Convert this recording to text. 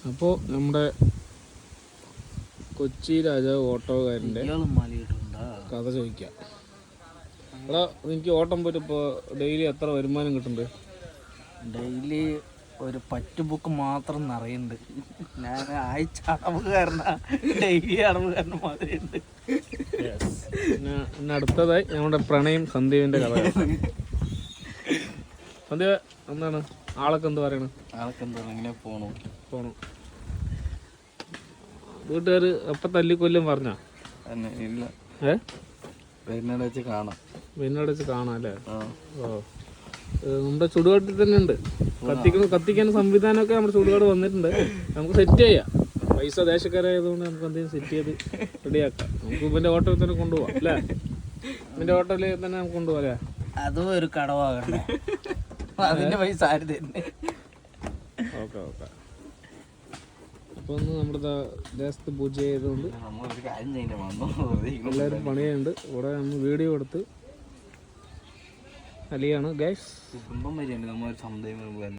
അപ്പോൾ നമ്മുടെ കൊച്ചി രാജാവ് ഓട്ടോക്കാരൻ്റെ കഥ ചോദിക്കാം. എടാ, എനിക്ക് ഓട്ടം പോയിട്ട് ഇപ്പോൾ ഡെയിലി എത്ര വരുമാനം കിട്ടുന്നുണ്ട്? ഡെയിലി ഒരു പറ്റ് ബുക്ക് മാത്രം നിറയുന്നുണ്ട്. ഞാൻ ആഴ്ച അടവുകാരനാ, ഡെയിലി അടവുകാരന് മാതിരി ഉണ്ട്. പിന്നെ അടുത്തതായി നമ്മുടെ പ്രണയം സന്ദീപിൻ്റെ കഥ. സന്ദീപ് എന്താണ് ആളൊക്കെ എന്ത് പറയണം? ആളൊക്കെ എന്താ ഇങ്ങനെ പോണു. വീട്ടുകാർ എപ്പം തല്ലിക്കൊല്ലും പറഞ്ഞാ? ഇല്ല, വരുന്നവിടെ വെച്ച് കാണാം അല്ലേ? ഓ, നമ്മുടെ ചുടുകാട്ടിൽ തന്നെ ഉണ്ട്. കത്തിക്കാൻ സംവിധാനമൊക്കെ നമ്മുടെ ചുടുകാട് വന്നിട്ടുണ്ട്. നമുക്ക് സെറ്റ് ചെയ്യാം. പൈസ ദേശക്കാരായതുകൊണ്ട് നമുക്ക് എന്തെങ്കിലും സെറ്റ് ചെയ്ത് റെഡിയാക്കാം. നമുക്ക് ഇവൻ്റെ ഓട്ടോയിൽ തന്നെ കൊണ്ടുപോകാം അല്ലേ? ഇവൻ്റെ ഓട്ടോയിൽ തന്നെ നമുക്ക് കൊണ്ടുപോകാം അല്ലേ? അതും ഒരു കടവാകണ്ടേ, അതിൻ്റെ പൈസ ആര് തന്നെ. ഓക്കെ. അപ്പോൾ ഒന്ന് നമ്മുടെ ദേശത്ത് പൂജ ചെയ്തുകൊണ്ട് എല്ലാവരും പണിയുണ്ട്. ഇവിടെ നമ്മൾ വീഡിയോ എടുത്ത് അലിയാണ് ഗൈസ്. കുടുംബം വരെയുണ്ട്. നമ്മളൊരു സമുദായം